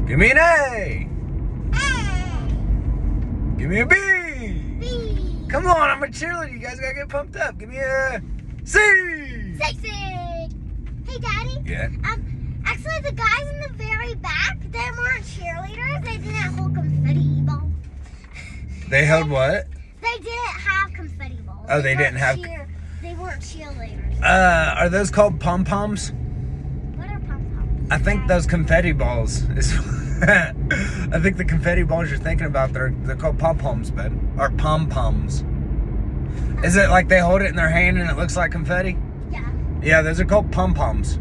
Give me an A. Give me a B. B. Come on, I'm a cheerleader. You guys gotta get pumped up. Give me a C. Sexy. Hey, Daddy. Yeah. Actually, the guys in the very back, they weren't cheerleaders. They didn't hold confetti balls. They held what? They didn't have confetti balls. Oh, they didn't have. They weren't cheerleaders. Are those called pom poms? What are pom-poms? I think those confetti balls is. I think the confetti balls you're thinking about, they're called pom poms, bud, or pom poms. Is it like they hold it in their hand and it looks like confetti? Yeah. Yeah, those are called pom poms.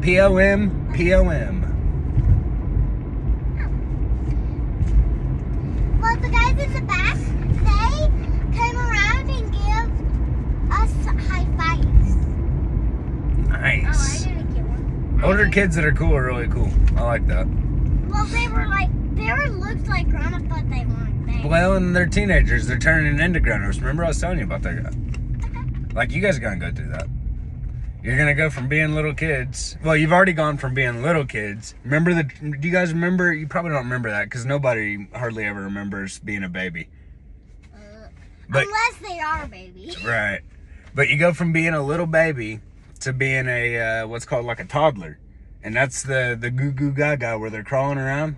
P-O-M, P-O-M. Well, the guys in the back, they came around and gave us high fives. Nice. Oh, I didn't get one. Older kids that are cool are really cool. I like that. Well, they looked like grown-ups, but they weren't. Well, and they're teenagers. They're turning into grown-ups. Remember I was telling you about that guy? Like, you guys are going to go through that. You're going to go from being little kids. Well, you've already gone from being little kids. Do you guys remember? You probably don't remember that because nobody hardly ever remembers being a baby. Unless they are babies. Right. But you go from being a little baby to being a, what's called like a toddler. And that's the goo goo gaga where they're crawling around.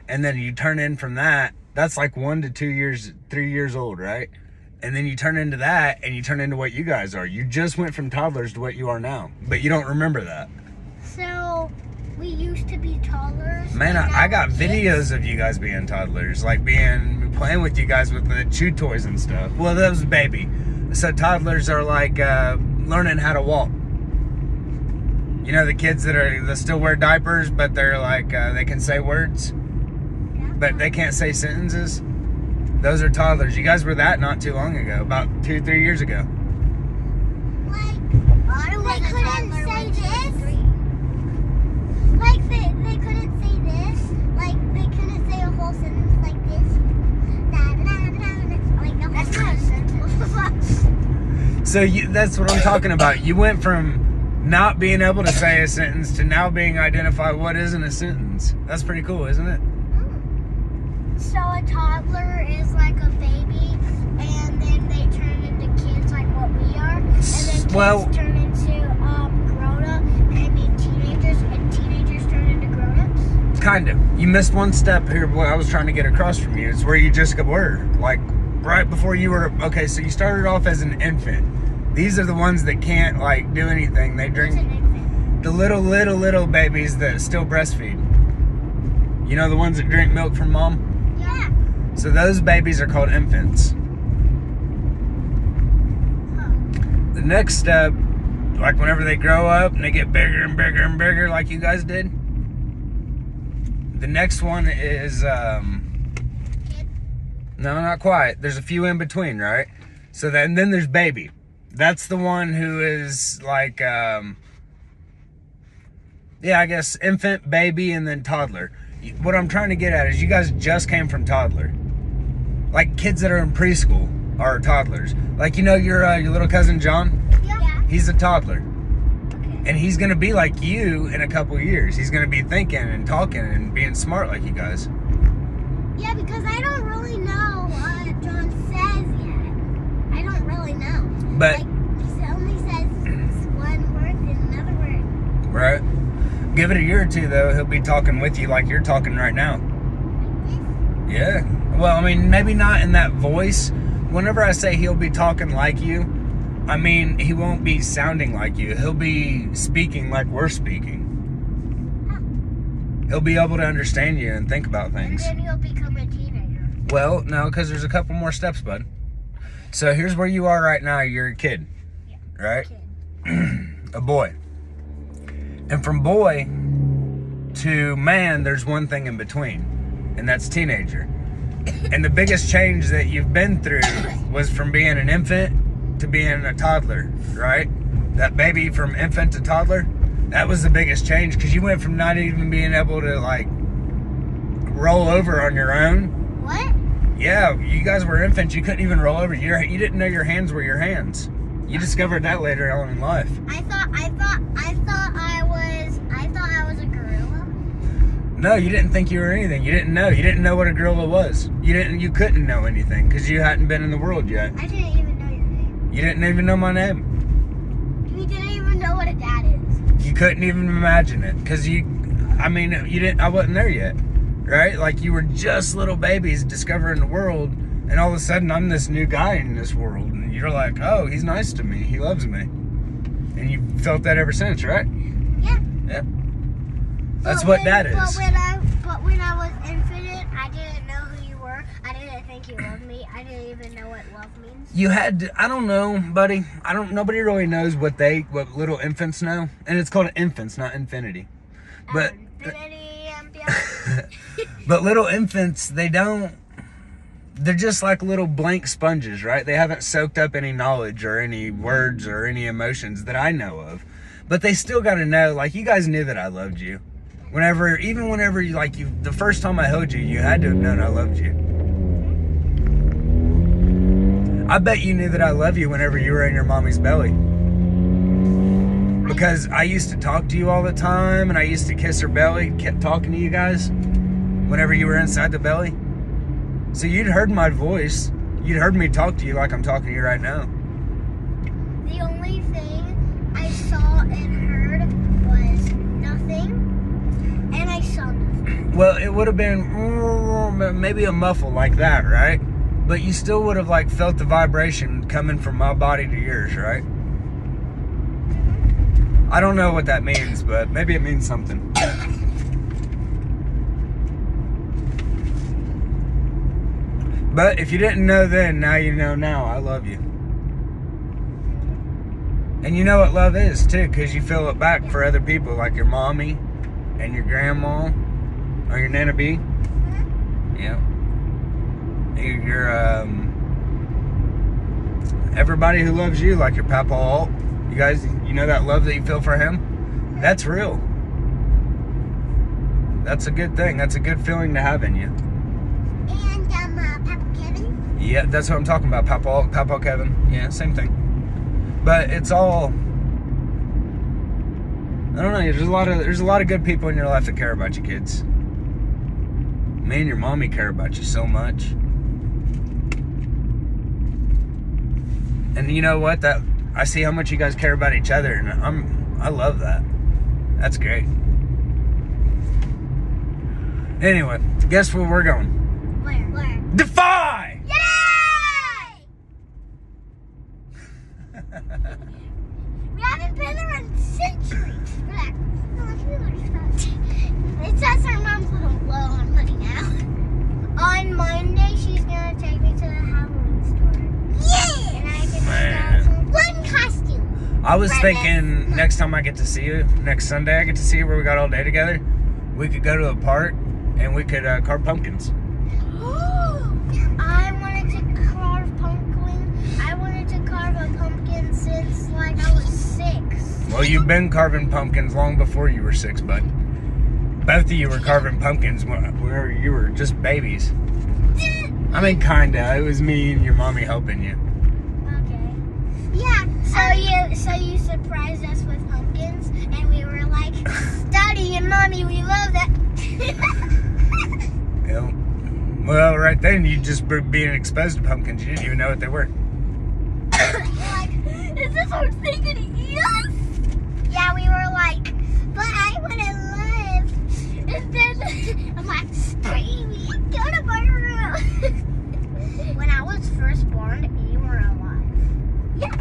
And then you turn in from that. That's like 1 to 2 years, 3 years old, right? And then you turn into that and you turn into what you guys are. You just went from toddlers to what you are now. But you don't remember that. So, we used to be toddlers. Man, I got videos of you guys being toddlers. Like playing with you guys with the chew toys and stuff. Well, that was baby. So toddlers are like learning how to walk. You know the kids that still wear diapers, but they're like, they can say words, but they can't say sentences. Those are toddlers. You guys were that not too long ago, about 2-3 years ago. Like, they couldn't say this. Like, they couldn't say this. Like, they couldn't say a whole sentence like this. Like, that's not a sentence. So that's what I'm talking about. You went from not being able to say a sentence to now being identified what isn't a sentence. That's pretty cool, isn't it? So a toddler is like a baby, and then they turn into kids like what we are, and then kids turn into grown-up, and then teenagers, and teenagers turn into grown-ups? Kind of. You missed one step here. What I was trying to get across from you is where you just were. Like, right before you were... Okay, so you started off as an infant. These are the ones that can't, like, do anything. They drink... The little babies that still breastfeed. You know the ones that drink milk from mom? Yeah. So those babies are called infants. The next step, like whenever they grow up and they get bigger and bigger and bigger like you guys did, the next one is, no, not quite. There's a few in between, right? So then there's baby. That's the one who is like, yeah, I guess infant, baby, and then toddler. What I'm trying to get at is you guys just came from toddler. Like kids that are in preschool are toddlers. Like, you know your little cousin John? Yeah. He's a toddler. Okay. And he's going to be like you in a couple years. He's going to be thinking and talking and being smart like you guys. Yeah, because I don't really know what John says yet. I don't really know. But... Like, he only says one word and another word. Right. Give it a year or two, though, he'll be talking with you like you're talking right now. Yeah. Well, I mean, maybe not in that voice. Whenever I say he'll be talking like you, I mean, he won't be sounding like you. He'll be speaking like we're speaking. He'll be able to understand you and think about things. And then he'll become a teenager. Well, no, because there's a couple more steps, bud. So here's where you are right now. You're a kid, right? A boy. And from boy to man, there's one thing in between, and that's teenager. And the biggest change that you've been through was from being an infant to being a toddler, right? That baby from infant to toddler, that was the biggest change because you went from not even being able to, like, roll over on your own. What? Yeah, you guys were infants. You couldn't even roll over. You didn't know your hands were your hands. You discovered that later on in life. I thought I No, you didn't think you were anything. You didn't know. You didn't know what a gorilla was. You couldn't know anything because you hadn't been in the world yet. I didn't even know your name. You didn't even know my name. You didn't even know what a dad is. You couldn't even imagine it because I wasn't there yet, right? Like you were just little babies discovering the world, and all of a sudden I'm this new guy in this world, and you're like, oh, he's nice to me. He loves me. And you felt that ever since, right? Yeah. Yeah. That's what Dad is. But when I was infinite, I didn't know who you were. I didn't think you loved me. I didn't even know what love means. You had to, I don't know, buddy. Nobody really knows what little infants know. And it's called infants, not infinity. But Infinity and beyond. but little infants, they're just like little blank sponges, right? They haven't soaked up any knowledge or any words or any emotions that I know of. But they still got to know, like, you guys knew that I loved you. Even whenever the first time I held you, you had to have known I loved you. I bet you knew that I love you whenever you were in your mommy's belly. Because I used to talk to you all the time, and I used to kiss her belly, kept talking to you guys whenever you were inside the belly. So you'd heard my voice. You'd heard me talk to you like I'm talking to you right now. The only thing I saw and heard was nothing, and I saw nothing. Well, it would have been maybe a muffle like that, right? But you still would have felt the vibration coming from my body to yours, right? I don't know what that means, but maybe it means something. But if you didn't know then, now you know now. I love you. And you know what love is, too, because you feel it back for other people, like your mommy and your grandma, or your Nana B. Yeah. Your, everybody who loves you, like your Papa Alt. You guys, you know that love that you feel for him? That's real. That's a good thing. That's a good feeling to have in you. And, Papa Kevin? Yeah, that's what I'm talking about. Papa Alt, Papa Kevin. Yeah, same thing. But it's all, I don't know, there's a lot of good people in your life that care about you, kids. Me and your mommy care about you so much. And you know what? I see how much you guys care about each other, and I love that. That's great. Anyway, guess where we're going? Where? Defy! Yay! We haven't been there in centuries. It says her mom's a little low on money now. On Monday, she's gonna take me to the Halloween store. Yeah! And I can get one costume. I was thinking next time I get to see you, next Sunday I get to see you where we got all day together, we could go to a park and we could carve pumpkins. I wanted to carve a pumpkin since I was 6. Well, you've been carving pumpkins long before you were 6, bud. Both of you were carving pumpkins where you were just babies. I mean, kinda. It was me and your mommy helping you. Okay. Yeah. So you surprised us with pumpkins, and we were like, Daddy and Mommy, we love that. Yeah. Well, right then you just were being exposed to pumpkins. You didn't even know what they were. Like, is this our thing to eat us? Yeah, we were like, but I would have lived. And then I'm like, Stevie, go to my room. When I was first born, you were alive. Yes,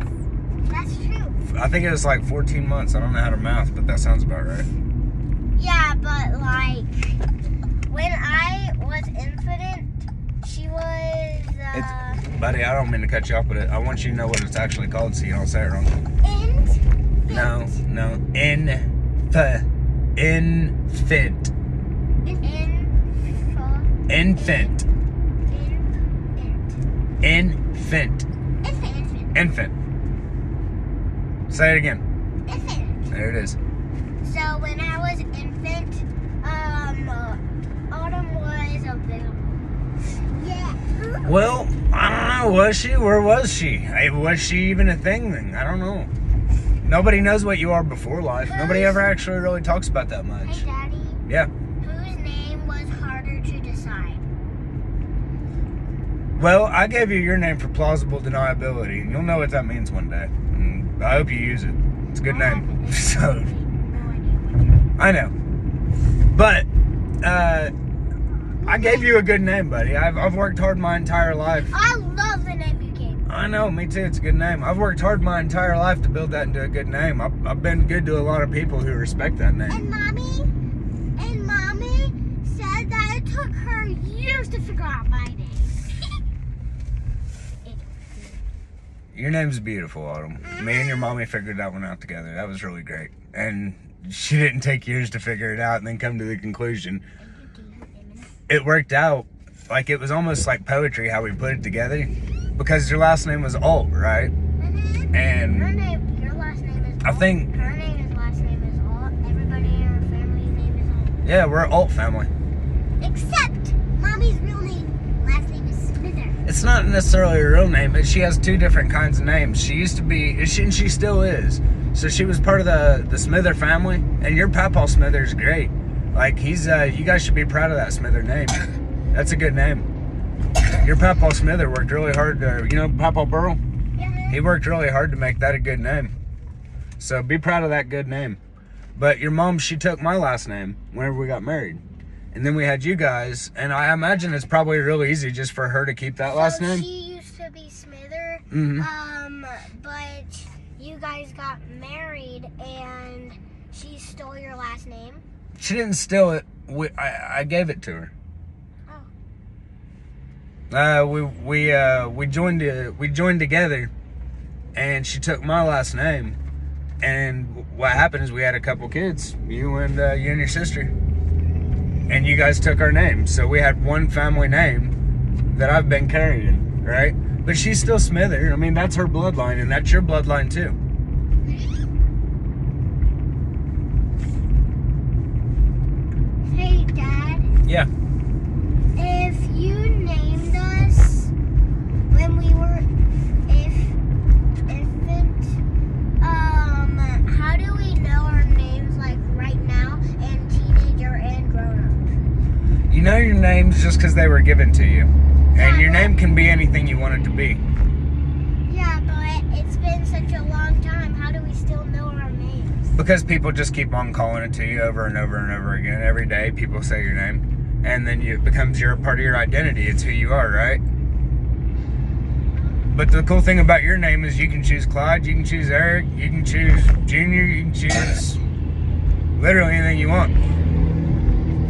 that's true. I think it was 14 months. I don't know how to math, but that sounds about right. Yeah, but when I was infinite, she was, Buddy, I don't mean to cut you off, but I want you to know what it's actually called so you don't say it wrong. No. Infant. Infant. Say it again. Infant. There it is. So when I was infant, Autumn was available. Yeah. Well, I don't know. Was she? Where was she? Was she even a thing then? I don't know. Nobody knows what you are before life. Nobody ever actually really talks about that much. Hey, Daddy. Yeah. Whose name Well, I gave you your name for plausible deniability, and you'll know what that means one day. And I hope you use it. It's a good name. So, I know. But, I gave you a good name, buddy. I've worked hard my entire life. I love the name you gave me. I know, me too. It's a good name. I've worked hard my entire life to build that into a good name. I've been good to a lot of people who respect that name. And mommy said that it took her years to figure out my name. Your name's beautiful, Autumn. Me and your mommy figured that one out together. That was really great. And she didn't take years to figure it out and then come to the conclusion. It worked out. Like, it was almost like poetry how we put it together. Because your last name was Alt, right? Mm-hmm. And your last name is Alt. I think her last name is Alt. Everybody in her family's name is Alt. Yeah, we're an Alt family. Except mommy's real name. Last name is Smither. It's not necessarily her real name, but she has two different kinds of names. She used to be, and she still is. So she was part of the Smither family, and your Papa Smither is great. Like, he's, you guys should be proud of that Smither name. That's a good name. Your Papa Smither worked really hard to, you know, Papa Burl? Yeah. He worked really hard to make that a good name. So be proud of that good name. But your mom, she took my last name whenever we got married. And then we had you guys, and I imagine it's probably real easy just for her to keep that last name. She used to be Smither, but you guys got married and she stole your last name. She didn't steal it. I gave it to her. We joined together, and she took my last name. And what happened is we had a couple kids, you and your sister, and you guys took our name. So we had one family name that I've been carrying, right? But she's still Smither. I mean, that's her bloodline, and that's your bloodline too. Hey, Dad. Yeah. If you named us when we were infant, how do we know our names like right now and teenager and grown up? You know your names just because they were given to you. And your name can be anything you want it to be. Yeah, but it's been such a long time. How do we still know our names? Because people just keep on calling it to you over and over and over again. Every day people say your name. And then it becomes part of your identity. It's who you are, right? But the cool thing about your name is you can choose Clyde, you can choose Eric, you can choose Junior, you can choose literally anything you want.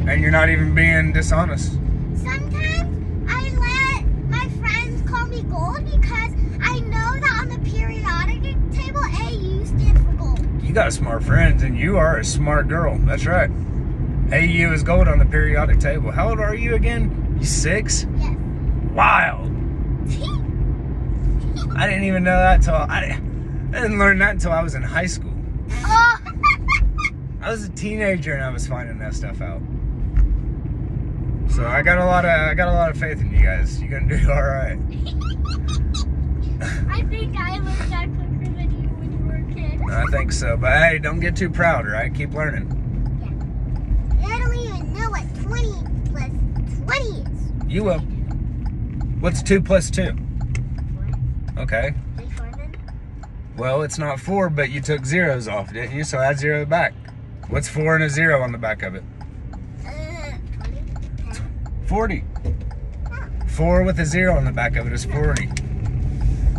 And you're not even being dishonest. Sometimes I let my friends call me Gold because I know that on the periodic table, AU stands for gold. You got smart friends, and you are a smart girl. That's right. AU is gold on the periodic table. How old are you again? You 6? Yes. Wild. I didn't even know that until I didn't learn that until I was in high school. Oh. I was a teenager and I was finding that stuff out. So I got a lot of faith in you guys. You're gonna do all right. I think I learned that quicker than you when you were a kid. I think so, but hey, don't get too proud, all right? Keep learning. Yeah. I don't even know what 20 plus 20 is. You will. What's 2 plus 2? 4. Okay. 3, 4 then? Well, it's not 4, but you took zeros off, didn't you? So add 0 back. What's 4 and a 0 on the back of it? 20. 40. 4 with a 0 on the back of it is 40.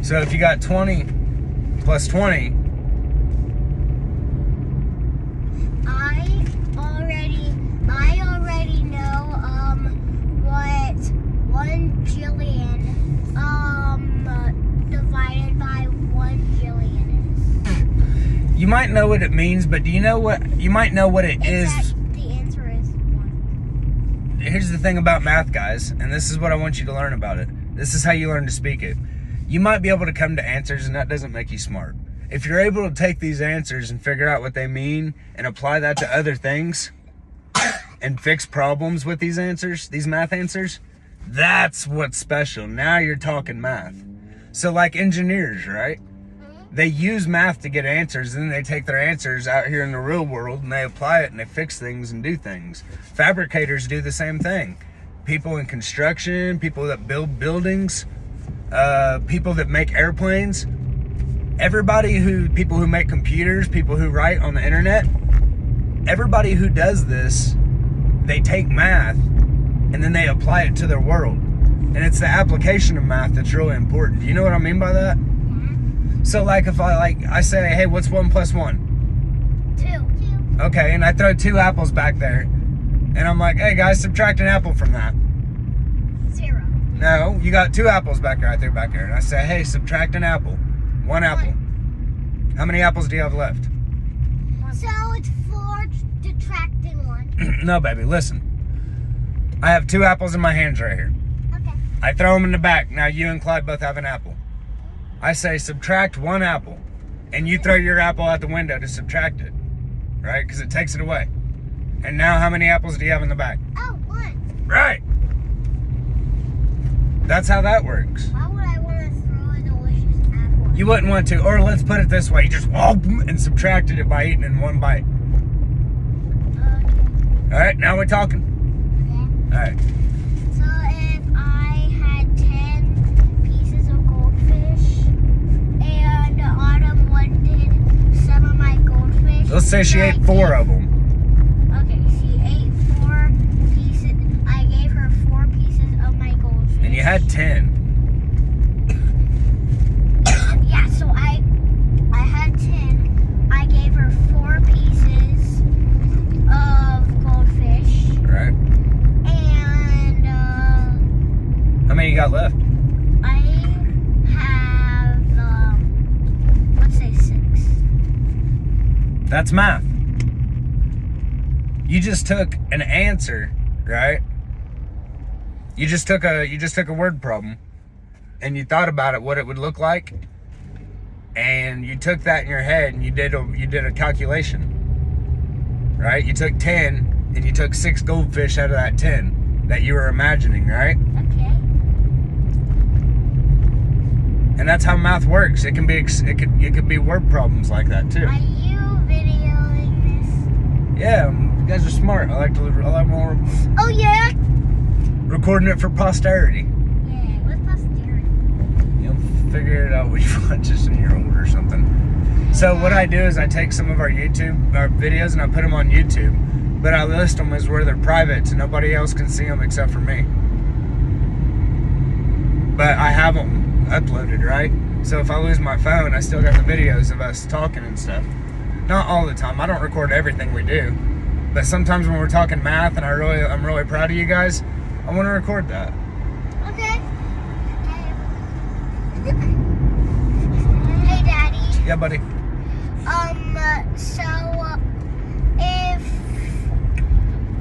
So if you got 20 plus 20. I already know what 1 jillion divided by 1 jillion is. You might know what it means, but do you know what you might know what it is? The answer is 1. Here's the thing about math, guys, and this is what I want you to learn about it. This is how you learn to speak it. You might be able to come to answers, and that doesn't make you smart. If you're able to take these answers and figure out what they mean and apply that to other things and fix problems with these answers, these math answers, that's what's special. Now you're talking math. So like engineers, right? They use math to get answers, and then they take their answers out here in the real world and they apply it and they fix things and do things. Fabricators do the same thing. people in construction, people that build buildings, people that make airplanes, people who make computers, people who write on the internet, everybody who does this, they take math and then they apply it to their world. And it's the application of math that's really important. Do you know what I mean by that? So like if I say, hey, what's 1 plus 1? 2. Okay, and I throw 2 apples back there. And I'm like, hey guys, subtract an apple from that. 0. No, you got 2 apples back there. I threw back there. And I say, hey, subtract an apple. 1 apple. How many apples do you have left? So it's 4 detracting 1. No, baby, listen. I have 2 apples in my hands right here. Okay. I throw them in the back. Now you and Clyde both have an apple. I say subtract 1 apple. And you throw your apple out the window to subtract it. Right? Because it takes it away. And now how many apples do you have in the back? Oh, 1. Right. That's how that works. Why would I want to throw a delicious apple? You wouldn't want to. Or let's put it this way. You just and subtracted it by eating in 1 bite. Okay. All right, now we're talking. Okay. All right. So if I had 10 pieces of goldfish and Autumn wanted some of my goldfish. Let's say she ate 4 of them. Okay, she ate 4 pieces. I gave her 4 pieces of my goldfish. And you had 10. Yeah, so I had 10. I gave her 4 pieces of goldfish. Right. And How many you got left? I have let's say 6. That's math. You just took an answer, right? You just took a word problem and you thought about it, what it would look like, and you took that in your head and you did a calculation. Right? You took 10 and you took 6 goldfish out of that 10 that you were imagining, right? Okay. And that's how math works. It could be word problems like that too. Are you videoing Yeah, you guys are smart. I like more this? Oh yeah. recording it for posterity. Yeah. What's posterity? You'll figure it out when you watch this when you're older or something. So what I do is I take some of our videos and I put them on YouTube, but I list them as where they're private so nobody else can see them except for me. But I have them uploaded, right? So if I lose my phone, I still got the videos of us talking and stuff. Not all the time. I don't record everything we do, but sometimes when we're talking math and I'm really proud of you guys, I want to record that. Okay. Hey, Daddy. Yeah, buddy. So if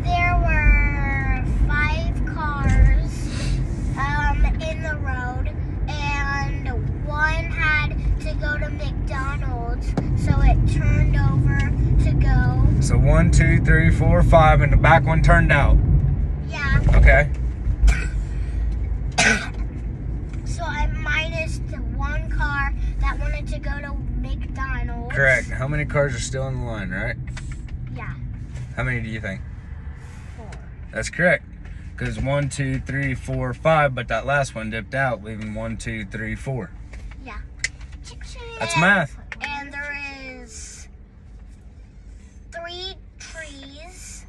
there were 5 cars in the road and one had to go to McDonald's, so it turned over to go. So 1, 2, 3, 4, 5, and the back one turned out. Yeah. Okay. So I minused the 1 car that wanted to go to McDonald's. Correct. How many cars are still in the line, right? Yeah. How many do you think? 4. That's correct. Because 1, 2, 3, 4, 5, but that last one dipped out, leaving 1, 2, 3, 4. Yeah. That's math. And there is 3 trees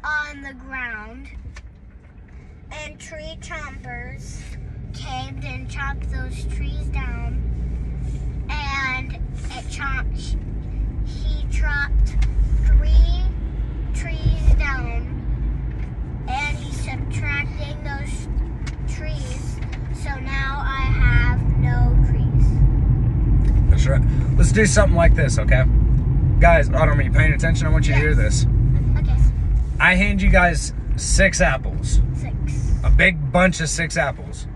on the ground, and tree chompers came and chopped those trees down, and he chopped 3 trees down, and he's subtracting those trees, so now I have no trees. That's right. Let's do something like this, okay? Guys, Autumn, are you paying attention? I want you to hear this. Okay. I hand you guys 6 apples. 6. A big bunch of 6 apples.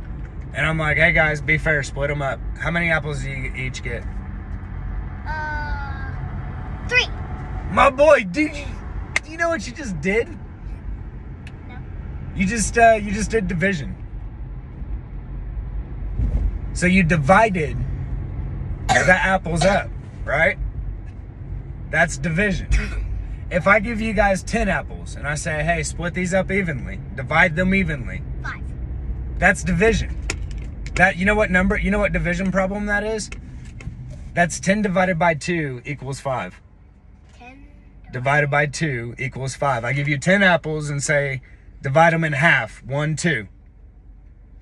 And I'm like, hey guys, be fair, split them up. How many apples do you each get? 3. My boy, dude, you know what you just did? No. You just did division. So you divided the apples up, right? That's division. If I give you guys 10 apples and I say, hey, split these up evenly, divide them evenly. 5. That's division. You know what division problem that is? That's 10 divided by 2 equals 5. 10 Divided by 2 equals 5. I give you 10 apples and say, divide them in half, 1, 2.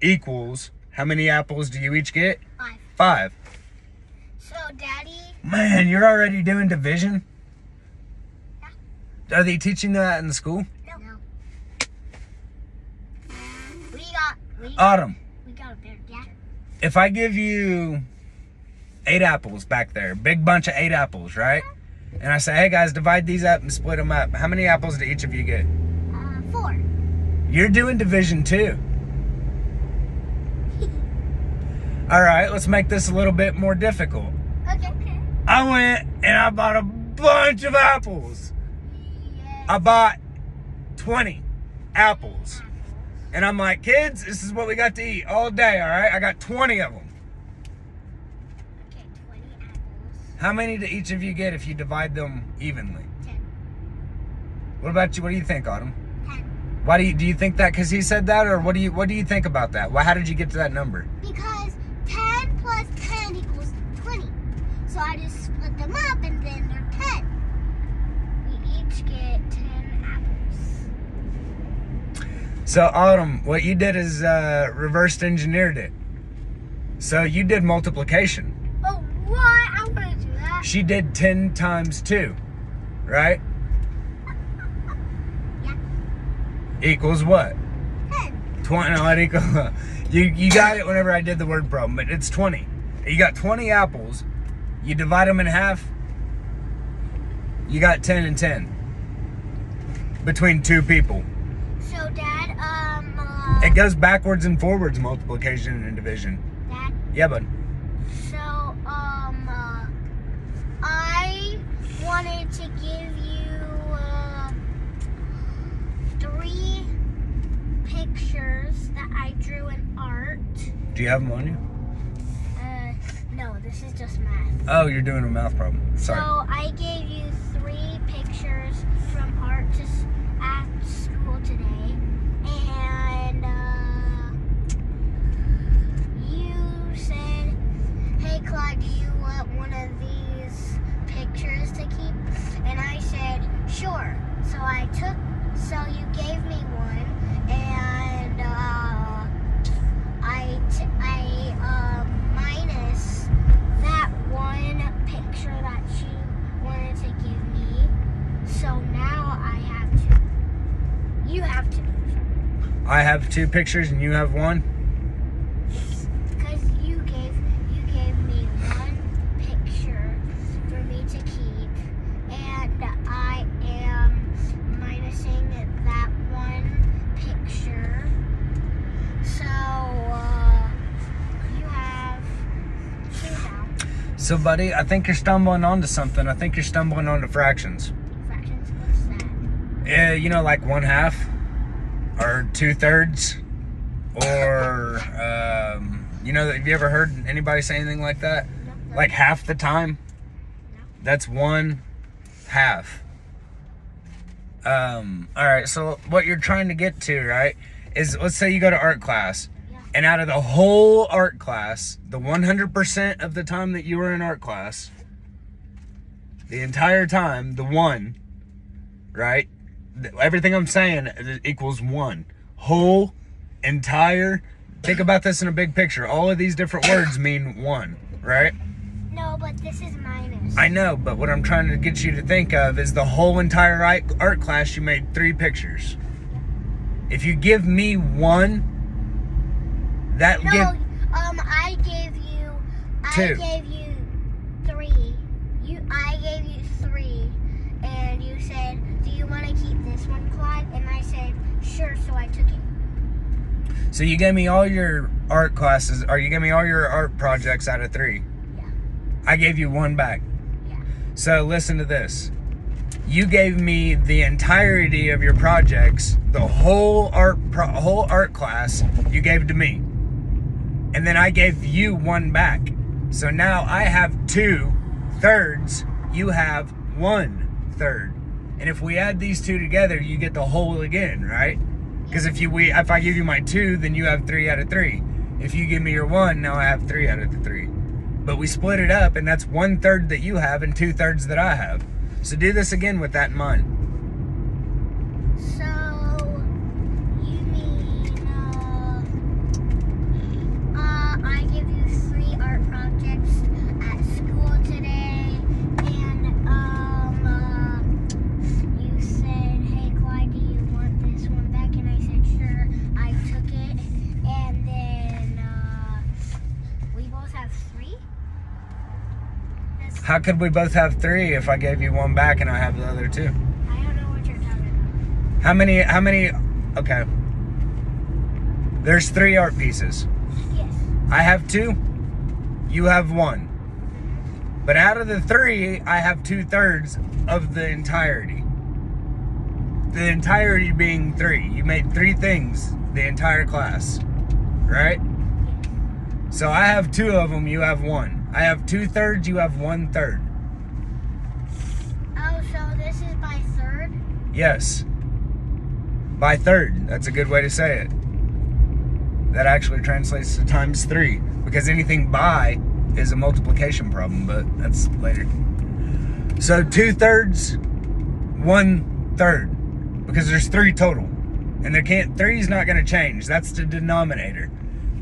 Equals, how many apples do you each get? 5. 5. So, Daddy... Man, you're already doing division? Yeah. Are they teaching that in the school? No. Autumn. We got a better teacher. If I give you 8 apples back there, big bunch of 8 apples, right? And I say, hey guys, divide these up and split them up. How many apples do each of you get? 4. You're doing division too. All right, let's make this a little bit more difficult. Okay. I went and I bought a bunch of apples. Yes. I bought 20 apples. And I'm like, kids, this is what we got to eat all day, all right? I got 20 of them. Okay, 20 apples. How many do each of you get if you divide them evenly? 10. What about you? What do you think, Autumn? 10. Why do you think that because he said that, or what do you think about that? Well, how did you get to that number? Because 10 plus 10 equals 20. So I just split them up and then they're 10. We each get 10 apples. So Autumn, what you did is reversed engineered it. So you did multiplication. Oh, what? I want to do that. She did 10 times 2, right? Yeah. Equals what? 10. 20. No, it equals. You got it whenever I did the word problem, but it's 20. You got 20 apples. You divide them in half. You got 10 and 10 between 2 people. So, Dad, It goes backwards and forwards, multiplication and division. Dad, Yeah, bud. so, I wanted to give you, 3 pictures that I drew in art. Do you have them on you? No, this is just math. Oh, you're doing a math problem. Sorry. So I gave you 3 pictures from art at school today, and you said, "Hey, Clyde, do you want one of these pictures to keep?" And I said, "Sure." So you gave me one, and I minus that one picture that you wanted to give me. So now I have 2. You have 2. I have 2 pictures and you have 1. Because you gave me 1 picture for me to keep, and I am minusing that 1 picture. So you have 2 now. So, buddy, I think you're stumbling onto something. I think you're stumbling onto fractions. Fractions, what's that? You know, like 1/2 or 2/3 or, you know, have you ever heard anybody say anything like that? No. Like half the time? No. That's 1/2. All right, so what you're trying to get to, right, is let's say you go to art class. Yeah. And out of the whole art class, the 100% of the time that you were in art class, the entire time, the 1, right? Everything I'm saying equals 1. Whole, entire. Think about this in a big picture. All of these different words mean 1, right? No, but this is minus. I know, but what I'm trying to get you to think of is the whole entire art class, you made 3 pictures. If you give me 1, that No, give I gave you 2. 3. I gave you 3, and you said, "Do you want to keep this one, Clyde?" And I said, "Sure." So I took it. So you gave me all your art classes, or you gave me all your art projects out of 3. Yeah. I gave you 1 back. Yeah. So listen to this. You gave me the entirety of your projects, the whole art class. You gave to me, and then I gave you 1 back. So now I have 2/3. You have 1/3. And if we add these two together, you get the whole again, right? Because if I give you my 2, then you have 3 out of 3. If you give me your 1, now I have 3 out of the 3. But we split it up, and that's 1/3 that you have and 2/3 that I have. So do this again with that in mind. So, you mean, I give you 3 art projects at school today, and, you said, hey, Clyde, do you want this one back? And I said, sure. I took it, and then, we both have 3? How could we both have 3 if I gave you 1 back and I have the other 2? I don't know what you're talking about. How many, okay. There's 3 art pieces. Yes. I have 2, you have 1. But out of the 3, I have 2/3 of the entirety. The entirety being 3. You made 3 things the entire class, right? So I have 2 of them, you have 1. I have 2/3, you have 1/3. Oh, so this is by 3rd? Yes. By 3rd. That's a good way to say it. That actually translates to times 3. Because anything by is a multiplication problem, but that's later. So 2/3, 1/3. Because there's 3 total. And 3 is not going to change. That's the denominator.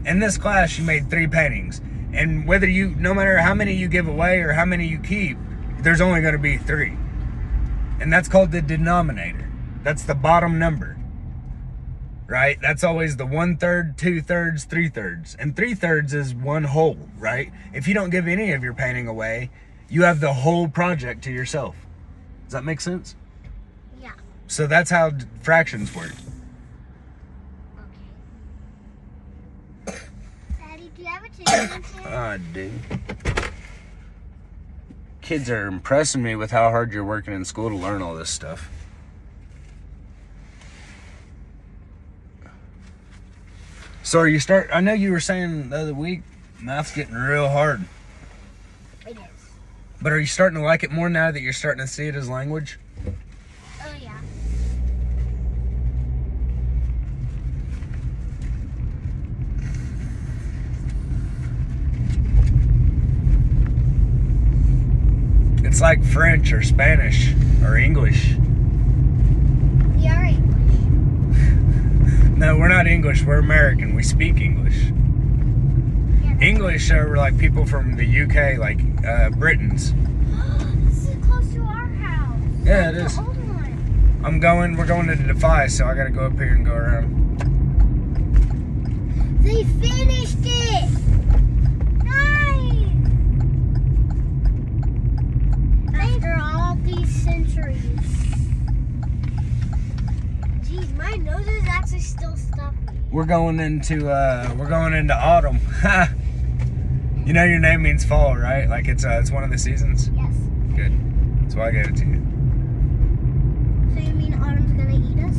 In this class, you made 3 paintings. And no matter how many you give away or how many you keep, there's only going to be 3. And that's called the denominator. That's the bottom number. Right? That's always the 1/3, 2/3, 3/3. And 3/3 is 1 whole, right? If you don't give any of your painting away, you have the whole project to yourself. Does that make sense? Yeah. So that's how fractions work. Daddy, do you have a chicken? I do. Kids are impressing me with how hard you're working in school to learn all this stuff. So I know you were saying the other week, math's getting real hard. It is. But are you starting to like it more now that you're starting to see it as language? Oh, yeah. It's like French or Spanish or English. We are English. No, we're not English. We're American. We speak English. Yeah. English are like people from the UK, like Britons. This is close to our house. Yeah, it is. The old one. We're going to Defy, so I gotta go up here and go around. They finished it. Nice. After all these centuries. Geez, my nose is actually still stuffy. We're going into autumn. You know your name means fall, right? Like it's one of the seasons. Yes. Good. That's why I gave it to you. So you mean autumn's gonna eat us?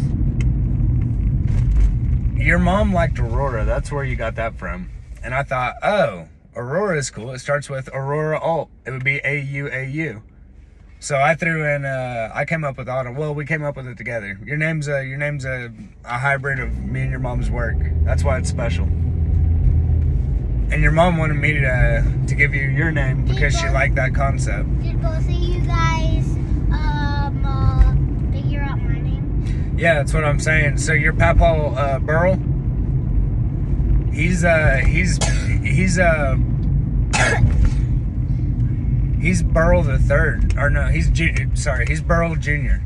Your mom liked Aurora. That's where you got that from. And I thought, oh, Aurora is cool. It starts with Aurora Alt. It would be AUAU. So I threw in. I came up with autumn. Well, we came up with it together. Your name's a hybrid of me and your mom's work. That's why it's special. And your mom wanted me to give you your name because she liked that concept. Did both of you guys figure out my name? Yeah, that's what I'm saying. So your Papa Burl, he's Burl the Third, or no, he's Burl Jr.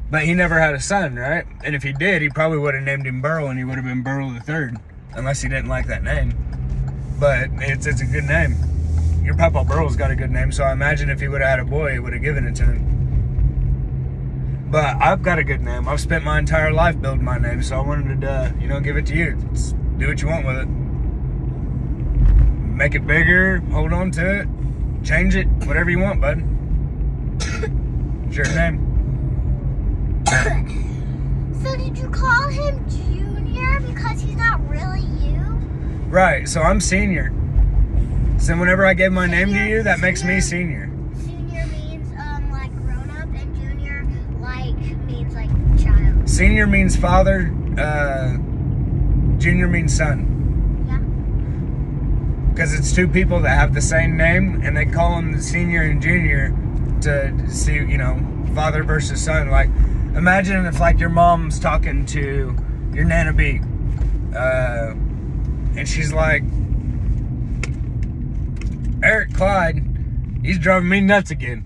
But he never had a son, right? And if he did, he probably would have named him Burl, and he would have been Burl the Third, unless he didn't like that name. But it's a good name. Your Papa Burl's got a good name, so I imagine if he would have had a boy, he would have given it to him. But I've got a good name. I've spent my entire life building my name, so I wanted to, give it to you. Do what you want with it. Make it bigger, hold on to it, change it, whatever you want, bud. It's your name. So did you call him Junior because he's not really you? Right, so I'm senior. So whenever I give my name to you, that makes me senior. Senior means like grown up, and junior Senior means father. Junior means son. Yeah. Because it's two people that have the same name, and they call them the senior and junior to see, you know, father versus son. Like, imagine if, like, your mom's talking to your Nana B, and she's like, Eric Clyde, he's driving me nuts again.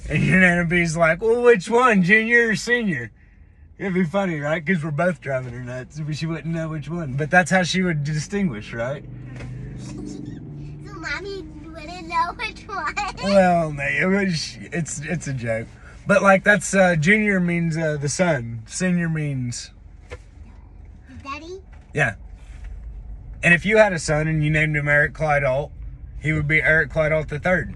And your Nana B's like, well, which one, junior or senior? It'd be funny, right? Because we're both driving her nuts, but she wouldn't know which one. But that's how she would distinguish, right? So mommy wouldn't know which one. Well, no, it's a joke. But like, that's junior means the son. Senior means Daddy? yeah. And if you had a son and you named him Eric Clyde Alt, he would be Eric Clyde Alt III.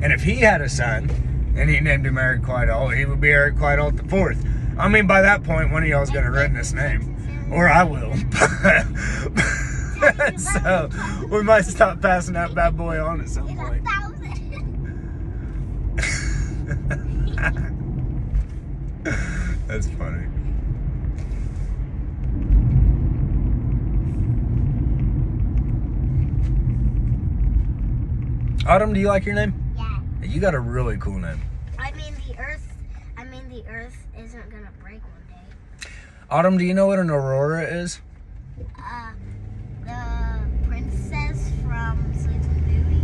And if he had a son and he named him Eric Clyde Alt, he would be Eric Clyde Alt IV. I mean, by that point, one of y'all is going to ruin this name. Or I will. So, we might stop passing that bad boy on at some point. That's funny. Autumn, do you like your name? Yeah. You got a really cool name. I mean the earth isn't gonna break one day. Autumn, do you know what an aurora is? The princess from Sleeping Beauty.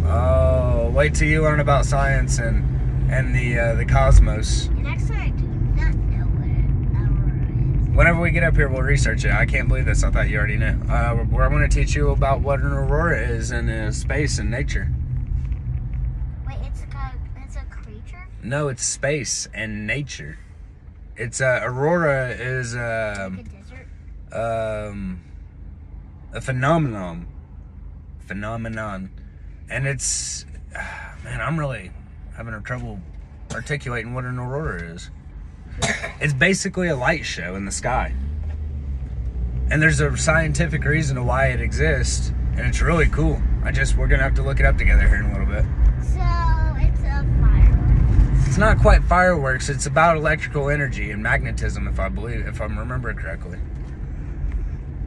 Oh, wait till you learn about science and the cosmos. And actually, I do not know what an aurora is. Whenever we get up here, we'll research it. I can't believe this. I thought you already knew. I'm going to teach you about what an aurora is in space and nature. Wait, it's a creature? No, it's space and nature. It's aurora is Like a desert? a phenomenon, and it's man, I'm really having trouble articulating what an aurora is. It's basically a light show in the sky, and there's a scientific reason to why it exists, and it's really cool. We're gonna have to look it up together here in a little bit. So it's a firework. It's not quite fireworks. It's about electrical energy and magnetism, if I'm remembering correctly.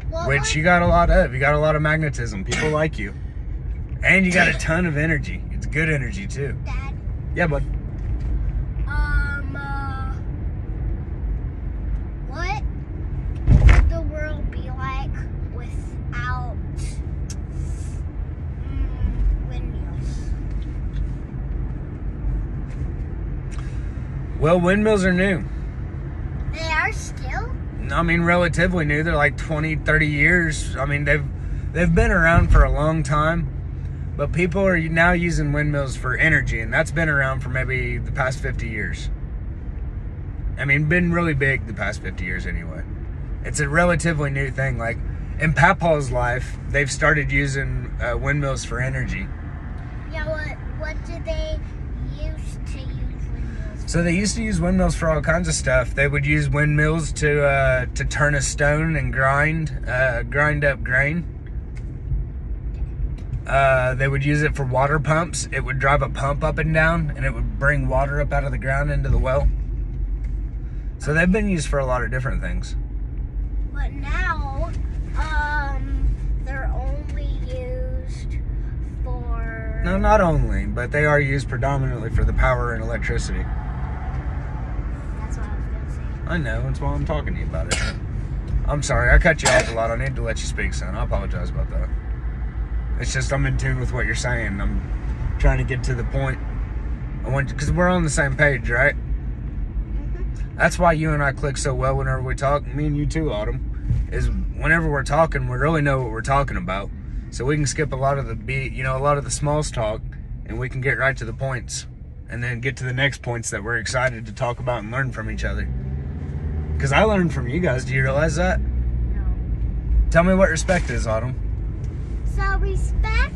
Well, Which you got a lot of. You got a lot of magnetism. People like you. And you got a ton of energy. It's good energy, too. Dad. Yeah, bud. What would the world be like without windmills? Well, windmills are new. They are still? I mean, relatively new. They're like 20, 30 years. I mean, they've been around for a long time. But people are now using windmills for energy, and that's been around for maybe the past 50 years. I mean, been really big the past 50 years anyway. It's a relatively new thing. Like, in Papa's life, they've started using windmills for energy. Yeah, what did they use to use windmills for? So they used to use windmills for all kinds of stuff. They would use windmills to turn a stone and grind up grain. They would use it for water pumps. It would drive a pump up and down, and it would bring water up out of the ground into the well. So they've been used for a lot of different things. But now, they're only used for... No, not only, but they are used predominantly for the power and electricity. That's what I was gonna say. I know, that's why I'm talking to you about it. I'm sorry, I cut you off a lot. I need to let you speak, son. I apologize about that. It's just I'm in tune with what you're saying. I'm trying to get to the point. Because we're on the same page, right? Mm-hmm. That's why you and I click so well whenever we talk. Me and you too, Autumn. Is whenever we're talking, we really know what we're talking about. So we can skip a lot of a lot of the small talk, and we can get right to the points. And then get to the next points that we're excited to talk about and learn from each other. Because I learned from you guys. Do you realize that? No. Tell me what respect is, Autumn. So respect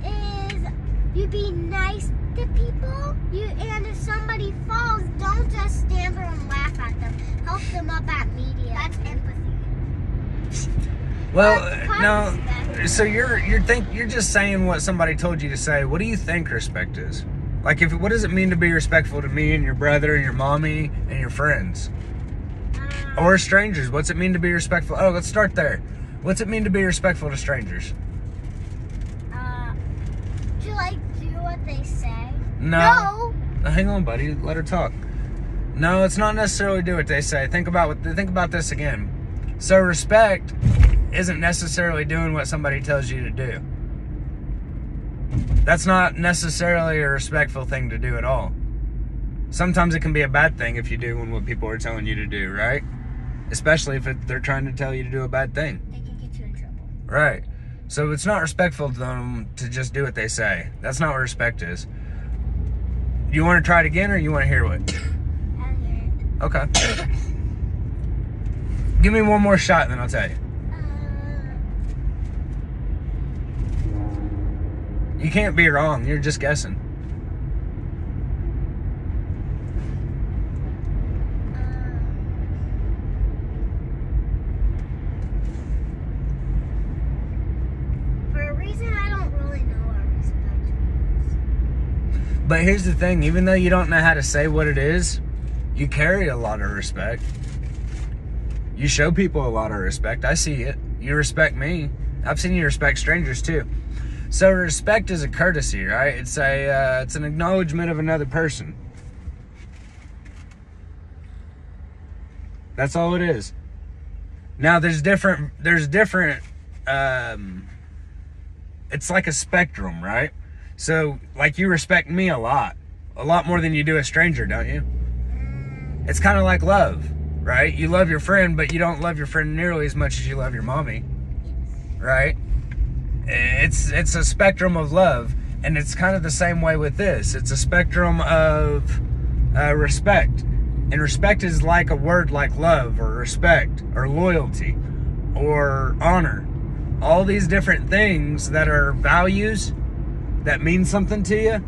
is you be nice to people. And if somebody falls, don't just stand there and laugh at them. Help them up at media. That's empathy. Well, That's no. So you're just saying what somebody told you to say. What do you think respect is? Like, what does it mean to be respectful to me and your brother and your mommy and your friends? Or strangers? What's it mean to be respectful? Oh, let's start there. What's it mean to be respectful to strangers? To, like, do what they say. No. Hang on, buddy. Let her talk. No, it's not necessarily do what they say. Think about this again. So respect isn't necessarily doing what somebody tells you to do. That's not necessarily a respectful thing to do at all. Sometimes it can be a bad thing if you do what people are telling you to do, right? Especially if they're trying to tell you to do a bad thing. They can get you in trouble. Right. So it's not respectful to them to just do what they say. That's not what respect is. You want to try it again, or you want to hear what? I'll hear it. Okay. Give me one more shot, and then I'll tell you. You can't be wrong. You're just guessing. For a reason I don't really know what respect means. But here's the thing. Even though you don't know how to say what it is, you carry a lot of respect. You show people a lot of respect. I see it. You respect me. I've seen you respect strangers too. So respect is a courtesy, right? It's an acknowledgement of another person. That's all it is. Now there's different, it's like a spectrum, right? So like you respect me a lot more than you do a stranger, don't you? It's kind of like love, right? You love your friend, but you don't love your friend nearly as much as you love your mommy, right? It's a spectrum of love, and it's kind of the same way with this. It's a spectrum of respect, and respect is like a word like love or respect or loyalty or honor. All these different things that are values that mean something to you,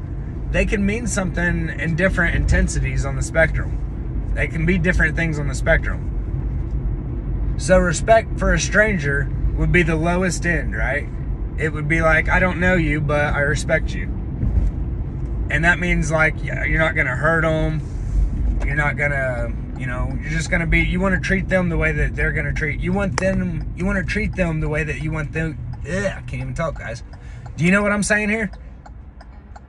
they can mean something in different intensities on the spectrum. They can be different things on the spectrum. So respect for a stranger would be the lowest end, right? It would be like, I don't know you, but I respect you. And that means like, you're not going to hurt them. You're not going to, you're just going to be, you want to treat them the way that they're going to treat. You want to treat them the way that you want them. I can't even talk, guys. Do you know what I'm saying here?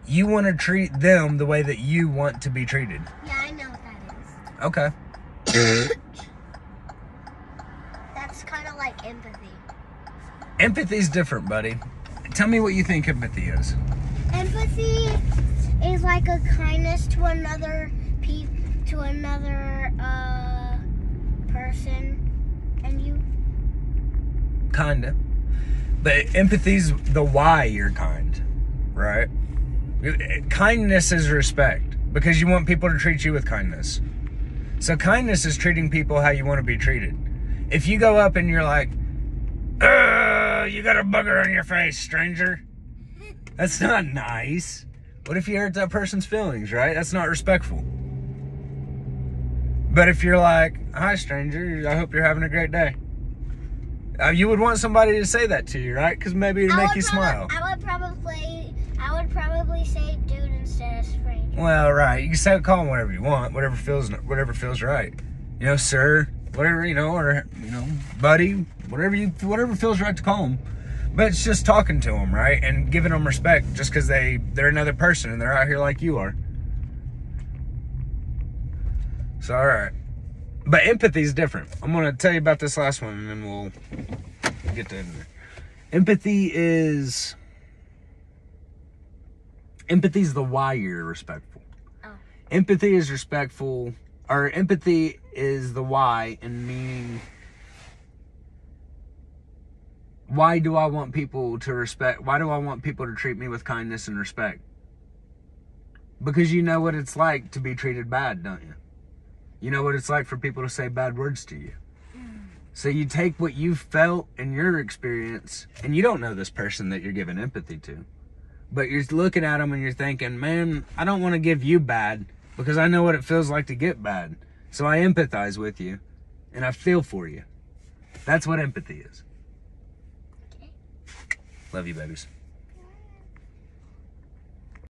You want to treat them the way that you want to be treated. Yeah, I know what that is. Okay. That's kind of like empathy. Empathy's different, buddy. Tell me what you think empathy is. Empathy is like a kindness to another person, and you. Kinda. But empathy's the why you're kind, right? Kindness is respect, because you want people to treat you with kindness. So kindness is treating people how you want to be treated. If you go up and you're like, you got a booger on your face, stranger. That's not nice. What if you hurt that person's feelings, right? That's not respectful. But if you're like, hi, stranger, I hope you're having a great day. You would want somebody to say that to you, right? Because maybe it'd make you smile. I would probably say dude instead of stranger. Well, right. You can call them whatever you want, whatever feels right. Sir, whatever, or buddy, whatever feels right to call them. But it's just talking to them, right? And giving them respect just because they're another person and they're out here like you are. So, all right. But empathy is different. I'm going to tell you about this last one and then we'll get to it. Empathy's the why you're respectful. Oh. Empathy is respectful, or empathy is the why, and meaning, why do I want people to respect? Why do I want people to treat me with kindness and respect? Because you know what it's like to be treated bad, don't you? You know what it's like for people to say bad words to you. So you take what you felt in your experience, and you don't know this person that you're giving empathy to, but you're looking at them and you're thinking, man, I don't want to give you bad because I know what it feels like to get bad. So I empathize with you and I feel for you. That's what empathy is. Okay. Love you, babies.